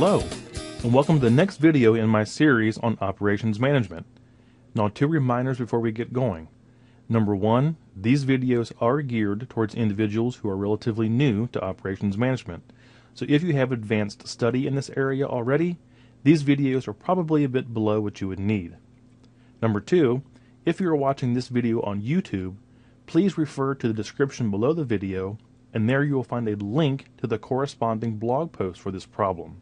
Hello, and welcome to the next video in my series on operations management. Now, two reminders before we get going. Number one, these videos are geared towards individuals who are relatively new to operations management. So if you have advanced study in this area already, these videos are probably a bit below what you would need. Number two, if you are watching this video on YouTube, please refer to the description below the video, and there you will find a link to the corresponding blog post for this problem.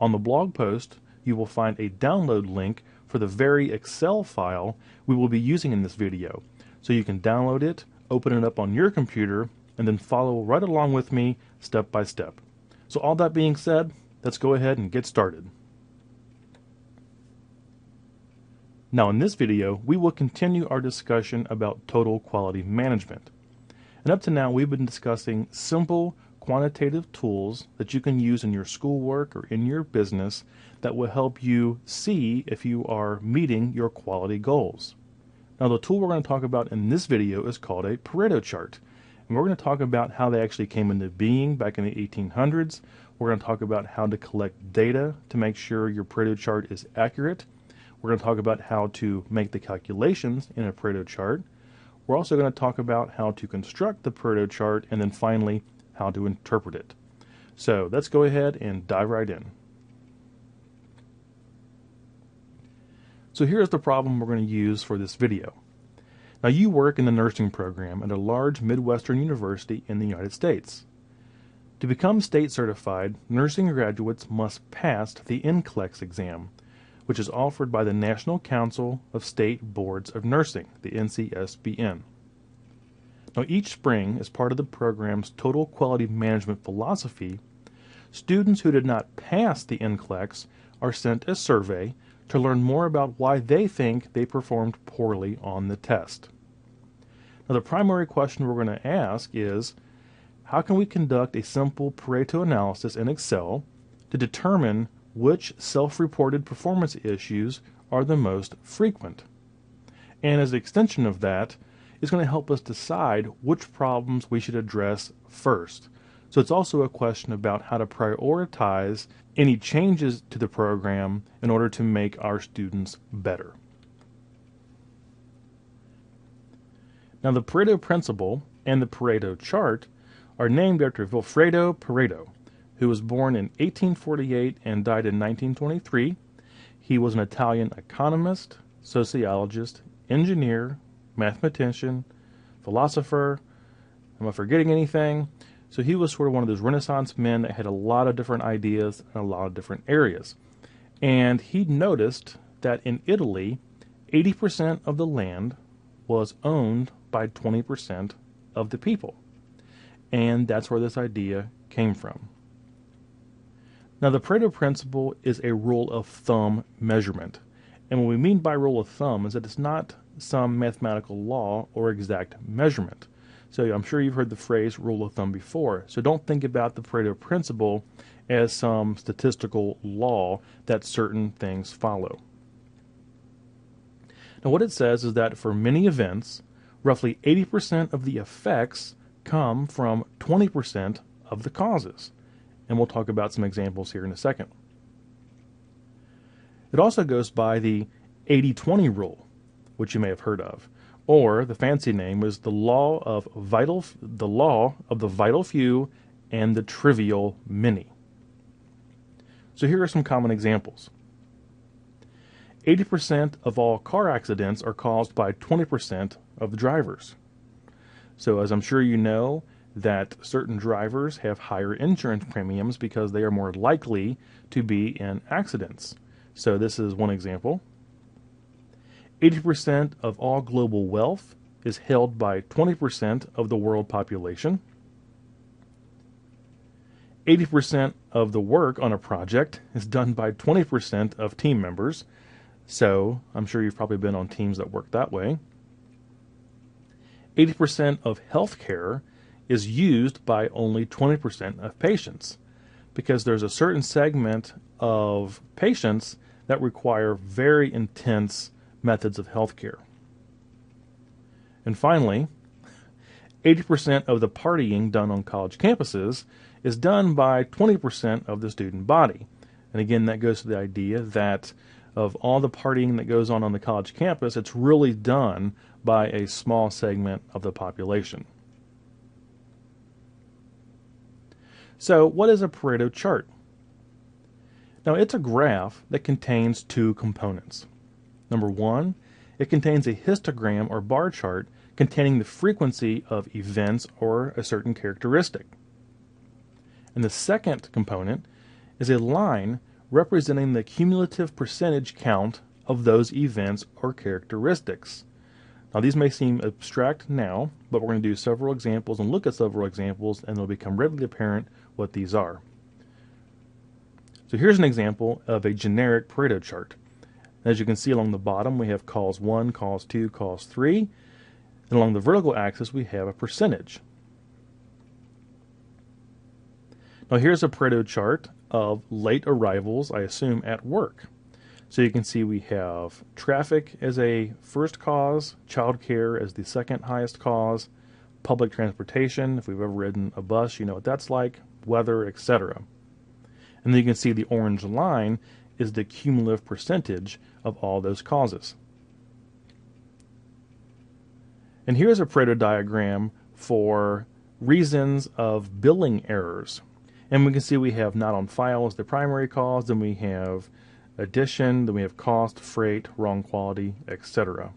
On the blog post, you will find a download link for the very Excel file we will be using in this video. So you can download it, open it up on your computer, and then follow right along with me step by step. So all that being said, let's go ahead and get started. Now in this video, we will continue our discussion about total quality management. And up to now, we've been discussing simple quantitative tools that you can use in your schoolwork or in your business that will help you see if you are meeting your quality goals. Now the tool we're going to talk about in this video is called a Pareto chart. And we're going to talk about how they actually came into being back in the 1800s. We're going to talk about how to collect data to make sure your Pareto chart is accurate. We're going to talk about how to make the calculations in a Pareto chart. We're also going to talk about how to construct the Pareto chart, and then finally how to interpret it. So let's go ahead and dive right in. So here's the problem we're going to use for this video. Now you work in the nursing program at a large Midwestern university in the United States. To become state certified, nursing graduates must pass the NCLEX exam, which is offered by the National Council of State Boards of Nursing, the NCSBN. Now each spring, as part of the program's total quality management philosophy, students who did not pass the NCLEX are sent a survey to learn more about why they think they performed poorly on the test. Now the primary question we're going to ask is, how can we conduct a simple Pareto analysis in Excel to determine which self-reported performance issues are the most frequent? And as an extension of that, it's going to help us decide which problems we should address first. So it's also a question about how to prioritize any changes to the program in order to make our students better. Now the Pareto principle and the Pareto chart are named after Vilfredo Pareto, who was born in 1848 and died in 1923. He was an Italian economist, sociologist, engineer, mathematician, philosopher. Am I forgetting anything? So he was sort of one of those Renaissance men that had a lot of different ideas in a lot of different areas. And he noticed that in Italy, 80% of the land was owned by 20% of the people. And that's where this idea came from. Now the Pareto principle is a rule of thumb measurement. And what we mean by rule of thumb is that it's not some mathematical law or exact measurement. So I'm sure you've heard the phrase rule of thumb before. So don't think about the Pareto principle as some statistical law that certain things follow. Now what it says is that for many events, roughly 80% of the effects come from 20% of the causes. And we'll talk about some examples here in a second. It also goes by the 80-20 rule, which you may have heard of, or the fancy name was the law of the vital few and the trivial many. So here are some common examples. 80% of all car accidents are caused by 20% of the drivers. So as I'm sure you know, that certain drivers have higher insurance premiums because they are more likely to be in accidents. So this is one example. 80% of all global wealth is held by 20% of the world population. 80% of the work on a project is done by 20% of team members. So I'm sure you've probably been on teams that work that way. 80% of healthcare is used by only 20% of patients, because there's a certain segment of patients that require very intense methods of healthcare. And finally, 80% of the partying done on college campuses is done by 20% of the student body. And again, that goes to the idea that of all the partying that goes on the college campus, it's really done by a small segment of the population. So what is a Pareto chart? Now, it's a graph that contains two components. Number one, it contains a histogram or bar chart containing the frequency of events or a certain characteristic. And the second component is a line representing the cumulative percentage count of those events or characteristics. Now, these may seem abstract now, but we're going to do several examples and look at several examples, and it'll become readily apparent what these are. So here's an example of a generic Pareto chart. As you can see along the bottom, we have cause 1, cause 2, cause 3, and along the vertical axis we have a percentage. Now here's a Pareto chart of late arrivals, I assume, at work. So you can see we have traffic as a first cause, childcare as the second highest cause, public transportation, if we've ever ridden a bus, you know what that's like, weather, etc. And then you can see the orange line is the cumulative percentage of all those causes. And here's a Pareto diagram for reasons of billing errors. And we can see we have not on file as the primary cause, then we have addition, then we have cost, freight, wrong quality, etc.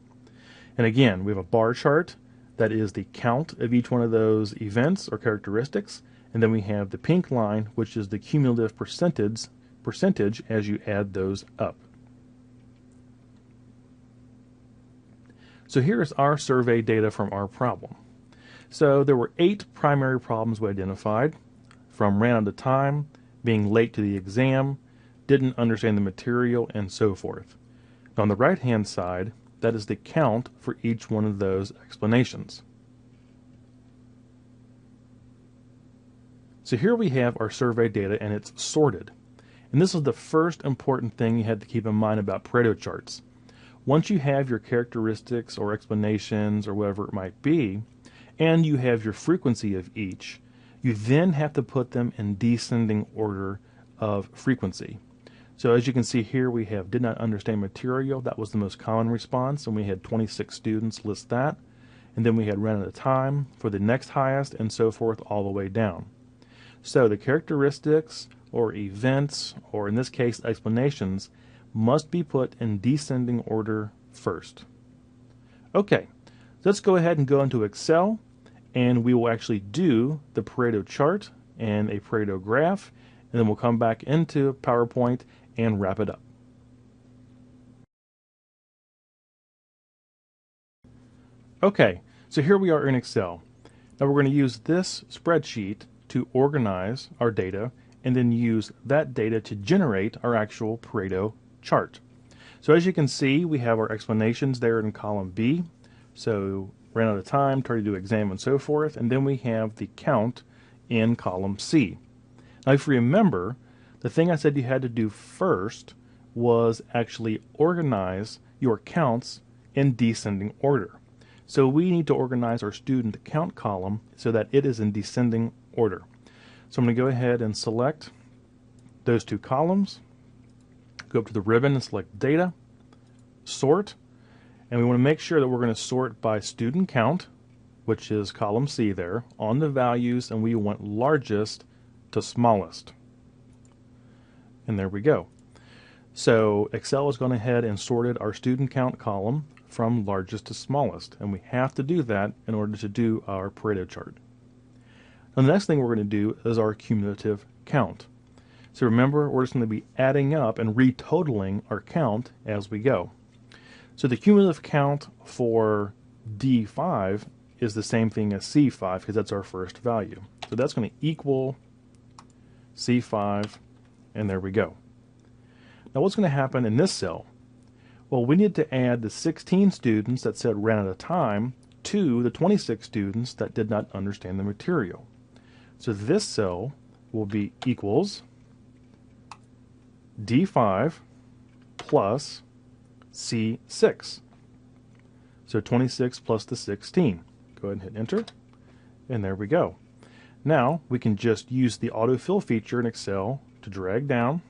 And again, we have a bar chart that is the count of each one of those events or characteristics, and then we have the pink line, which is the cumulative percentage as you add those up. So here's our survey data from our problem. So there were 8 primary problems we identified, from ran out of time, being late to the exam, didn't understand the material, and so forth. Now on the right-hand side, that is the count for each one of those explanations. So here we have our survey data, and it's sorted. And this is the first important thing you had to keep in mind about Pareto charts. Once you have your characteristics or explanations or whatever it might be, and you have your frequency of each, you then have to put them in descending order of frequency. So as you can see here, we have did not understand material. That was the most common response, and we had 26 students list that. And then we had ran out of time for the next highest, and so forth all the way down. So the characteristics or events, or in this case explanations, must be put in descending order first. Okay, let's go ahead and go into Excel, and we will actually do the Pareto chart and a Pareto graph, and then we'll come back into PowerPoint and wrap it up. Okay, so here we are in Excel. Now we're going to use this spreadsheet to organize our data and then use that data to generate our actual Pareto chart. So as you can see, we have our explanations there in column B. So ran out of time, tried to do exam, and so forth, and then we have the count in column C. Now if you remember, the thing I said you had to do first was actually organize your counts in descending order. So we need to organize our student count column so that it is in descending order. So I'm going to go ahead and select those two columns, go up to the ribbon and select data, sort, and we want to make sure that we're going to sort by student count, which is column C there, on the values, and we want largest to smallest. And there we go. So Excel has gone ahead and sorted our student count column from largest to smallest, and we have to do that in order to do our Pareto chart. Now the next thing we're going to do is our cumulative count. So remember, we're just going to be adding up and retotaling our count as we go. So the cumulative count for D5 is the same thing as C5 because that's our first value. So that's going to equal C5, and there we go. Now what's going to happen in this cell? Well, we need to add the 16 students that said ran out of time to the 26 students that did not understand the material. So this cell will be equals D5 plus C6. So 26 plus the 16. Go ahead and hit enter, and there we go. Now we can just use the autofill feature in Excel to drag down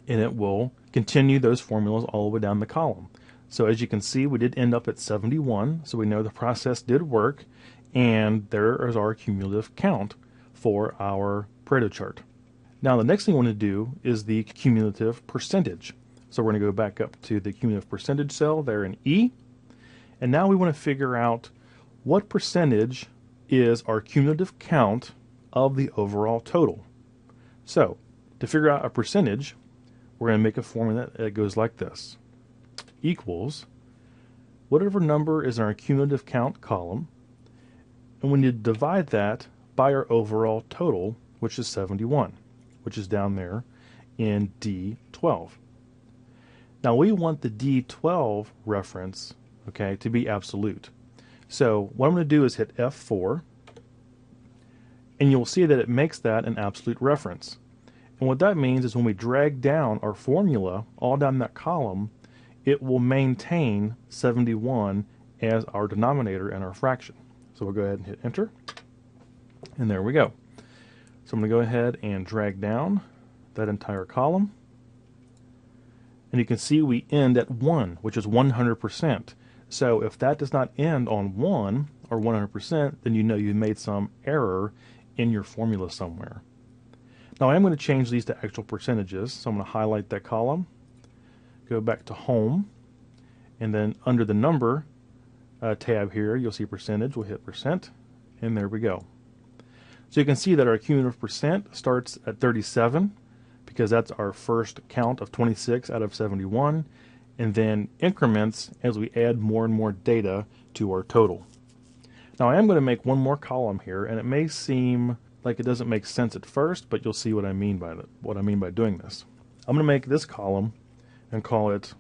and it will continue those formulas all the way down the column. So as you can see, we did end up at 71, so we know the process did work, and there is our cumulative count for our Pareto chart. Now the next thing we want to do is the cumulative percentage. So we're going to go back up to the cumulative percentage cell there in E, and now we want to figure out what percentage is our cumulative count of the overall total. So to figure out a percentage, we're going to make a formula that goes like this: equals whatever number is in our cumulative count column, and we need to divide that by our overall total, which is 71, which is down there in D12. Now we want the D12 reference, okay, to be absolute. So what I'm going to do is hit F4, and you'll see that it makes that an absolute reference. And what that means is when we drag down our formula all down that column, it will maintain 71 as our denominator in our fraction. So we'll go ahead and hit enter, and there we go. So I'm going to go ahead and drag down that entire column, and you can see we end at 1, which is 100%. So if that does not end on 1 or 100%, then you know you made some error in your formula somewhere. Now I am going to change these to actual percentages, so I'm going to highlight that column, go back to home, and then under the number tab here, you'll see percentage. We'll hit percent, and there we go. So you can see that our cumulative percent starts at 37, because that's our first count of 26 out of 71, and then increments as we add more and more data to our total. Now I am going to make one more column here, and it may seem like it doesn't make sense at first, but you'll see what I mean by doing this. I'm going to make this column and call it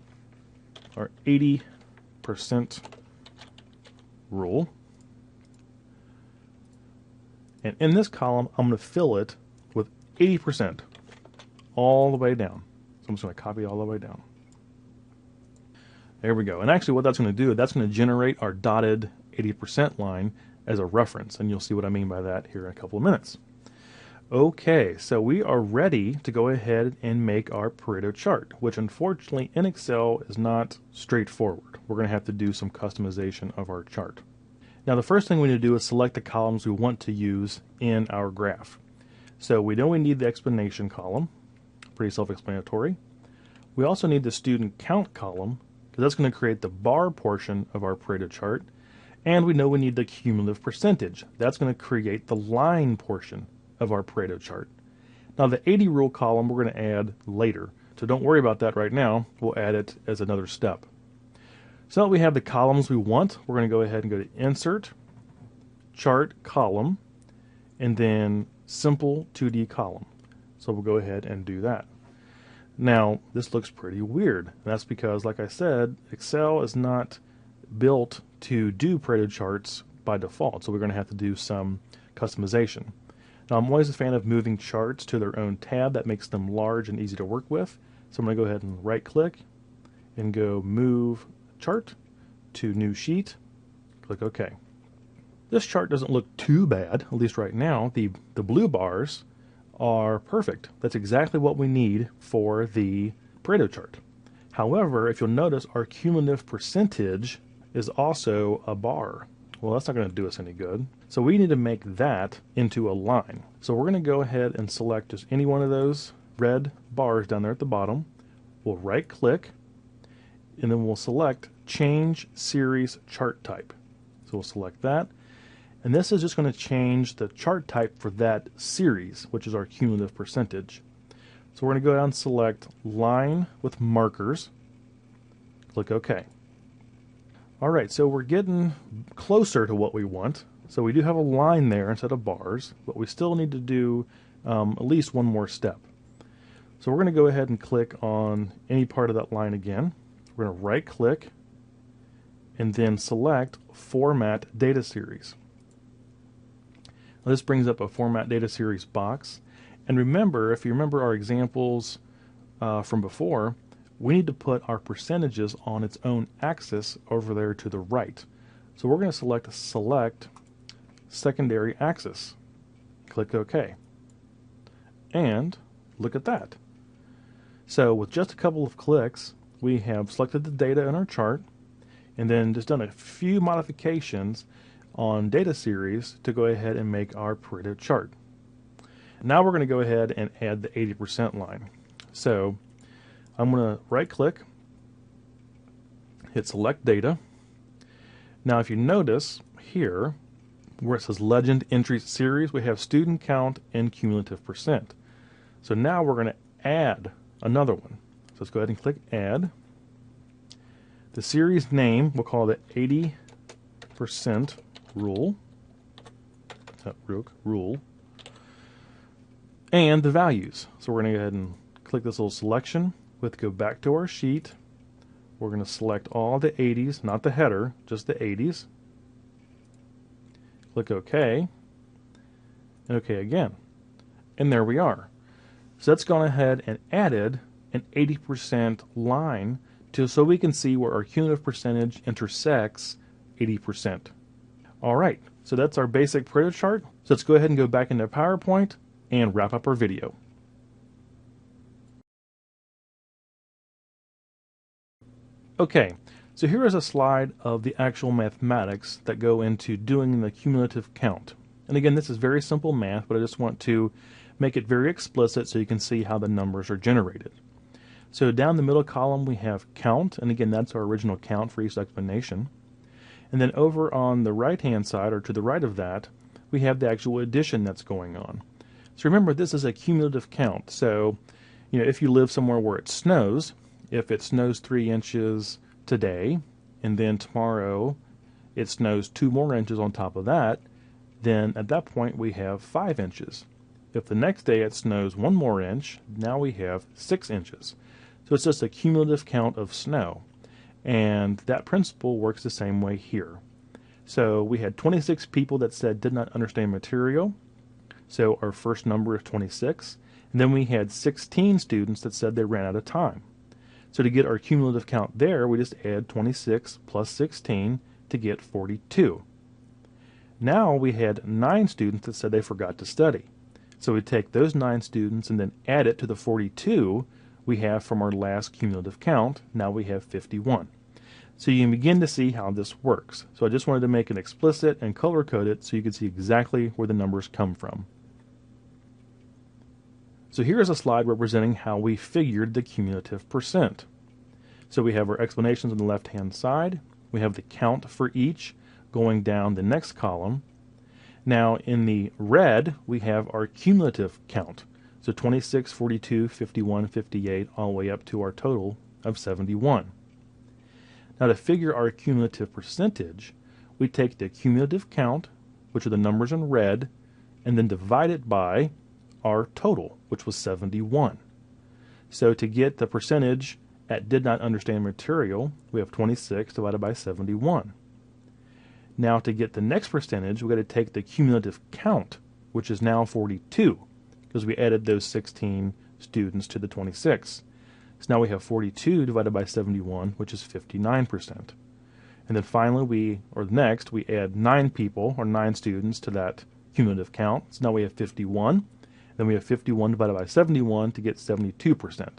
our 80% rule. And in this column, I'm going to fill it with 80% all the way down. So I'm just going to copy it all the way down. There we go. And actually what that's going to do, that's going to generate our dotted 80% line as a reference. And you'll see what I mean by that here in a couple of minutes. Okay, so we are ready to go ahead and make our Pareto chart, which unfortunately in Excel is not straightforward. We're going to have to do some customization of our chart. Now the first thing we need to do is select the columns we want to use in our graph. So we know we need the explanation column, pretty self-explanatory. We also need the student count column, because that's going to create the bar portion of our Pareto chart. And we know we need the cumulative percentage. That's going to create the line portion of our Pareto chart. Now the 80 rule column we're going to add later, so don't worry about that right now. We'll add it as another step. So now that we have the columns we want, we're going to go ahead and go to Insert, Chart Column, and then Simple 2D Column. So we'll go ahead and do that. Now this looks pretty weird, and that's because, like I said, Excel is not built to do Pareto charts by default, so we're going to have to do some customization. Now I'm always a fan of moving charts to their own tab. That makes them large and easy to work with. So I'm going to go ahead and right click and go Move Chart to New Sheet. Click OK. This chart doesn't look too bad, at least right now. The blue bars are perfect. That's exactly what we need for the Pareto chart. However, if you'll notice, our cumulative percentage is also a bar. Well, that's not going to do us any good. So we need to make that into a line. So we're going to go ahead and select just any one of those red bars down there at the bottom. We'll right click, and then we'll select Change Series Chart Type. So we'll select that. And this is just going to change the chart type for that series, which is our cumulative percentage. So we're going to go down and select Line with Markers. Click OK. Alright, so we're getting closer to what we want. So we do have a line there instead of bars, but we still need to do at least one more step. So we're going to go ahead and click on any part of that line again. We're going to right click and then select Format Data Series. Now this brings up a Format Data Series box. And remember, if you remember our examples from before, we need to put our percentages on its own axis over there to the right. So we're going to select Secondary Axis. Click OK. And look at that. So with just a couple of clicks, we have selected the data in our chart and then just done a few modifications on data series to go ahead and make our Pareto chart. Now we're going to go ahead and add the 80% line. So I'm going to right click, hit select data. Now if you notice here where it says legend entries series, we have student count and cumulative percent. So now we're going to add another one. So let's go ahead and click add. The series name we'll call it 80% rule. Rule. And the values. So we're going to go ahead and click this little selection. We have to go back to our sheet. We're going to select all the 80s, not the header, just the 80s. Click OK. And OK again. And there we are. So that's gone ahead and added an 80% line so we can see where our cumulative percentage intersects 80%. All right, so that's our basic Pareto chart. So let's go ahead and go back into PowerPoint and wrap up our video. Okay, so here is a slide of the actual mathematics that go into doing the cumulative count. And again, this is very simple math, but I just want to make it very explicit so you can see how the numbers are generated. So down the middle column we have count, and again that's our original count for each explanation. And then over on the right hand side, or to the right of that, we have the actual addition that's going on. So remember, this is a cumulative count. So if you live somewhere where it snows, if it snows 3 inches today and then tomorrow it snows 2 more inches on top of that, then at that point we have 5 inches. If the next day it snows 1 more inch, now we have 6 inches. So it's just a cumulative count of snow. And that principle works the same way here. So we had 26 people that said did not understand material. So our first number is 26. And then we had 16 students that said they ran out of time. So to get our cumulative count there, we just add 26 plus 16 to get 42. Now we had 9 students that said they forgot to study. So we take those 9 students and then add it to the 42 we have from our last cumulative count. Now we have 51. So you can begin to see how this works. So I just wanted to make it explicit and color code it so you can see exactly where the numbers come from. So here's a slide representing how we figured the cumulative percent. So we have our explanations on the left hand side. We have the count for each going down the next column. Now in the red we have our cumulative count. So 26, 42, 51, 58, all the way up to our total of 71. Now to figure our cumulative percentage, we take the cumulative count, which are the numbers in red, and then divide it by our total, which was 71. So to get the percentage at did not understand material, we have 26 divided by 71. Now to get the next percentage, we've got to take the cumulative count, which is now 42, because we added those 16 students to the 26. So now we have 42 divided by 71, which is 59%. And then finally, next, we add 9 people, or 9 students, to that cumulative count. So now we have 51. Then we have 51 divided by 71 to get 72%. So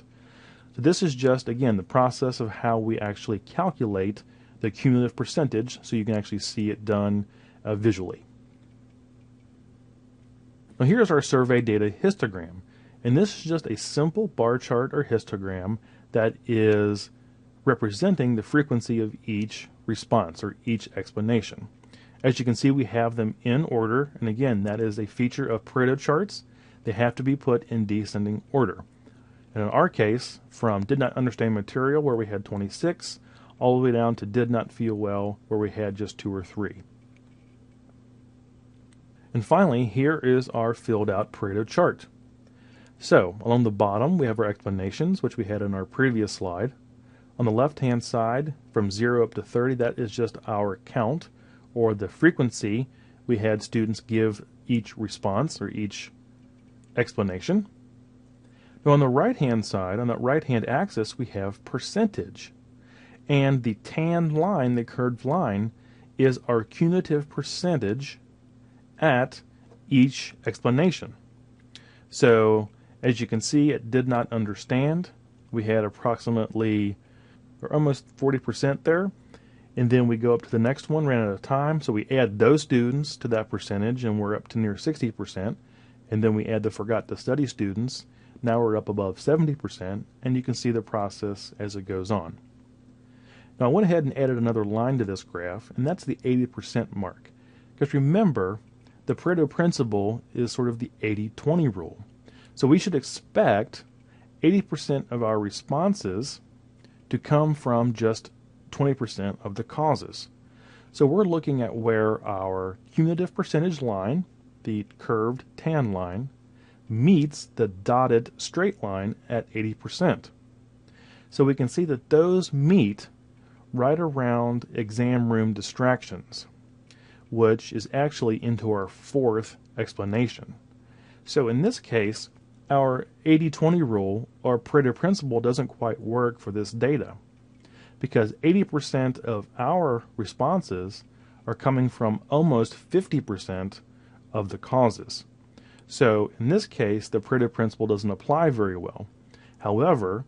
this is just, again, the process of how we actually calculate the cumulative percentage so you can actually see it done visually. Now here's our survey data histogram, and this is just a simple bar chart or histogram that is representing the frequency of each response or each explanation. As you can see, we have them in order, and again, that is a feature of Pareto charts. They have to be put in descending order. And in our case, from did not understand material, where we had 26, all the way down to did not feel well, where we had just 2 or 3. And finally, here is our filled out Pareto chart. So along the bottom we have our explanations, which we had in our previous slide. On the left hand side, from 0 up to 30, that is just our count, or the frequency we had students give each response or each explanation. Now on the right hand side, on that right hand axis, we have percentage. And the tan line, the curved line, is our cumulative percentage at each explanation. So as you can see, it did not understand. we had approximately or almost 40% there. And then we go up to the next one, ran out of time, so we add those students to that percentage, and we're up to near 60%. And then we add the forgot to study students. Now we're up above 70%, and you can see the process as it goes on. Now I went ahead and added another line to this graph, and that's the 80% mark. Because remember, the Pareto principle is sort of the 80-20 rule. So we should expect 80% of our responses to come from just 20% of the causes. So we're looking at where our cumulative percentage line, the curved tan line, meets the dotted straight line at 80%. So we can see that those meet right around exam room distractions, which is actually into our fourth explanation. So in this case, our 80-20 rule or Pareto principle doesn't quite work for this data, because 80% of our responses are coming from almost 50% of the causes. So in this case, the Pareto principle doesn't apply very well. However,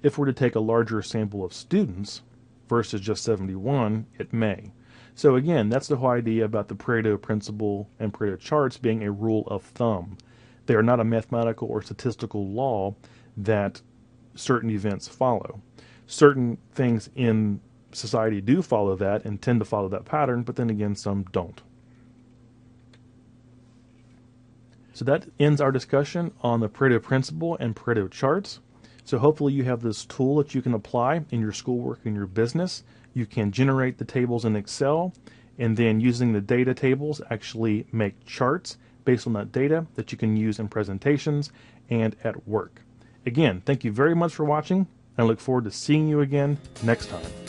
if we're to take a larger sample of students versus just 71, it may. So again, that's the whole idea about the Pareto principle and Pareto charts being a rule of thumb. They are not a mathematical or statistical law that certain events follow. Certain things in society do follow that and tend to follow that pattern, but then again, some don't. So that ends our discussion on the Pareto principle and Pareto charts. So hopefully you have this tool that you can apply in your schoolwork and your business. You can generate the tables in Excel, and then using the data tables actually make charts based on that data that you can use in presentations and at work. Again, thank you very much for watching. I look forward to seeing you again next time.